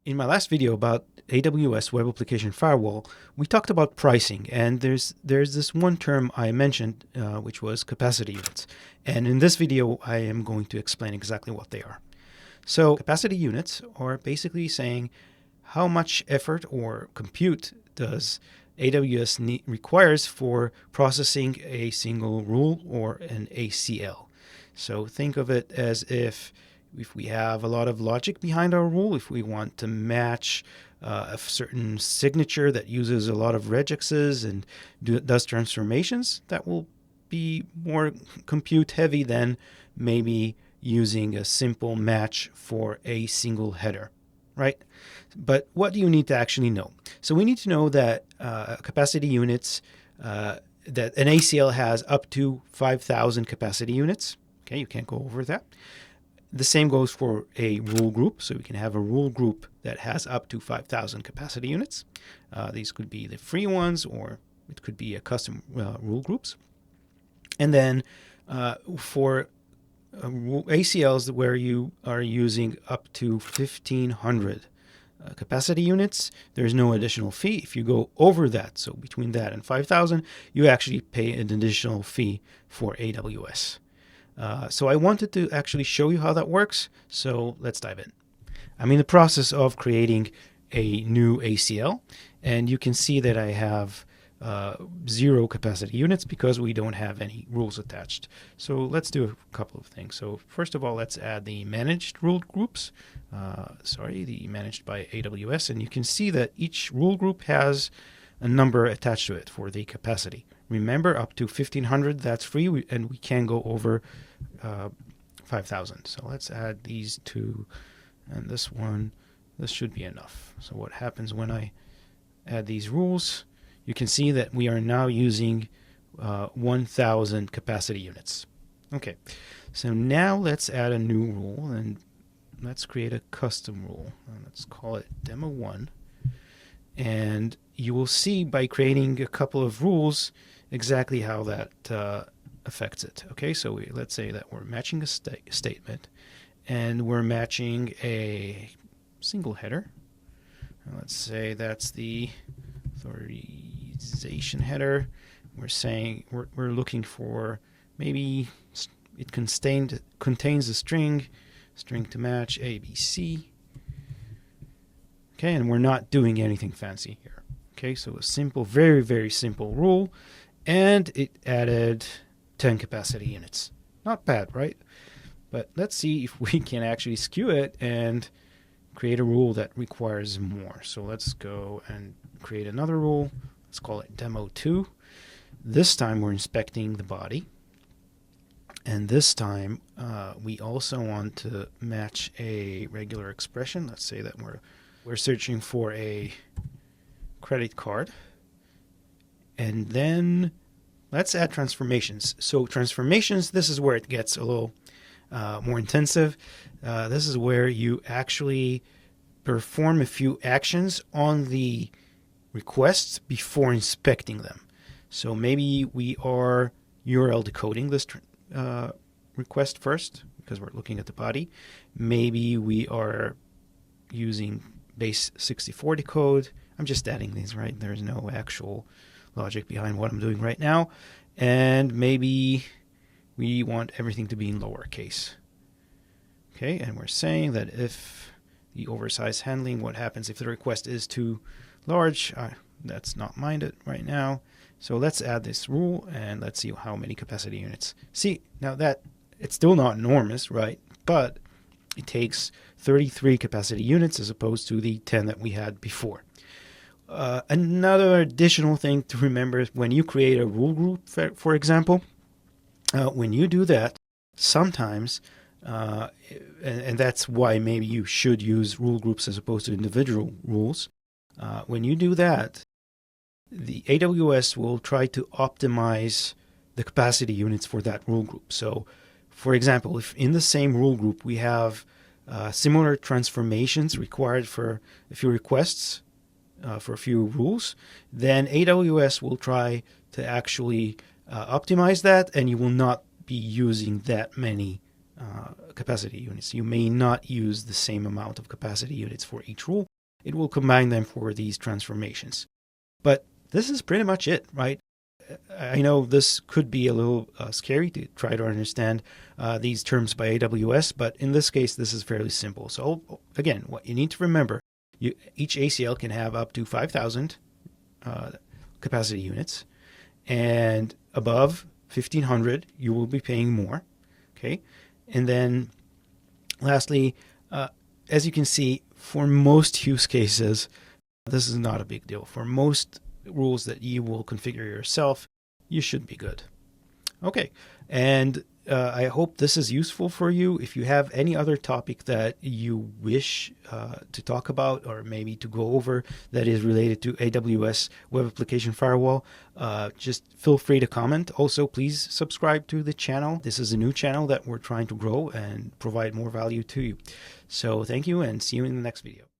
In my last video about AWS Web Application Firewall, we talked about pricing, and there's this one term I mentioned, which was capacity units. And in this video, I am going to explain exactly what they are. So capacity units are basically saying how much effort or compute does AWS requires for processing a single rule or an ACL. So think of it as if we have a lot of logic behind our rule, if we want to match a certain signature that uses a lot of regexes and does transformations, that will be more compute heavy than maybe using a simple match for a single header, right? But what do you need to actually know? So we need to know that capacity units, that an ACL has up to 5,000 capacity units. Okay, you can't go over that. The same goes for a rule group. So we can have a rule group that has up to 5,000 capacity units. These could be the free ones, or it could be a custom rule groups. And then for ACLs where you are using up to 1,500 capacity units, there's no additional fee. If you go over that, so between that and 5,000, you actually pay an additional fee for AWS. So I wanted to actually show you how that works. So let's dive in. I'm in the process of creating a new ACL, and you can see that I have 0 capacity units because we don't have any rules attached. So let's do a couple of things. So first of all, let's add the managed rule groups. The managed by AWS, and you can see that each rule group has a number attached to it for the capacity. Remember, up to 1,500, that's free, and we can go over 5,000. So let's add these two, and this one. This should be enough. So what happens when I add these rules? You can see that we are now using 1,000 capacity units. Okay, so now let's add a new rule, and let's create a custom rule. Let's call it Demo 1. And you will see by creating a couple of rules exactly how that affects it. Okay, so let's say that we're matching a statement, and we're matching a single header. And let's say that's the authorization header. We're saying we're looking for maybe it contains a string to match ABC. Okay, and we're not doing anything fancy here. Okay, so a simple, very, very simple rule, and it added 10 capacity units. Not bad, right? But let's see if we can actually skew it and create a rule that requires more. So let's go and create another rule. Let's call it Demo 2. This time we're inspecting the body. And this time we also want to match a regular expression. Let's say that we're searching for a credit card. And then let's add transformations. So transformations, this is where it gets a little more intensive. This is where you actually perform a few actions on the requests before inspecting them. So maybe we are URL decoding this request first because we're looking at the body. Maybe we are using base 64 decode. I'm just adding these, right? There's no actual logic behind what I'm doing right now. And maybe we want everything to be in lowercase. Okay, and we're saying that if the oversized handling, what happens if the request is too large? That's not minded right now. So let's add this rule, and let's see how many capacity units. See, now that it's still not enormous, right? But it takes 33 capacity units as opposed to the 10 that we had before. Another additional thing to remember is when you create a rule group, for example, when you do that, sometimes, and that's why maybe you should use rule groups as opposed to individual rules. When you do that, the AWS will try to optimize the capacity units for that rule group. So, for example, if in the same rule group we have similar transformations required for a few requests, for a few rules, then AWS will try to actually optimize that, and you will not be using that many capacity units. You may not use the same amount of capacity units for each rule. It will combine them for these transformations. But this is pretty much it, right? I know this could be a little scary to try to understand these terms by AWS, but in this case, this is fairly simple. So again, what you need to remember, each ACL can have up to 5,000 capacity units, and above 1,500, you will be paying more. Okay, and then lastly, as you can see, for most use cases, this is not a big deal. For most rules that you will configure yourself, you should be good. Okay, and I hope this is useful for you. If you have any other topic that you wish to talk about or maybe to go over that is related to AWS Web Application Firewall, just feel free to comment. Also, please subscribe to the channel. This is a new channel that we're trying to grow and provide more value to you. So thank you, and see you in the next video.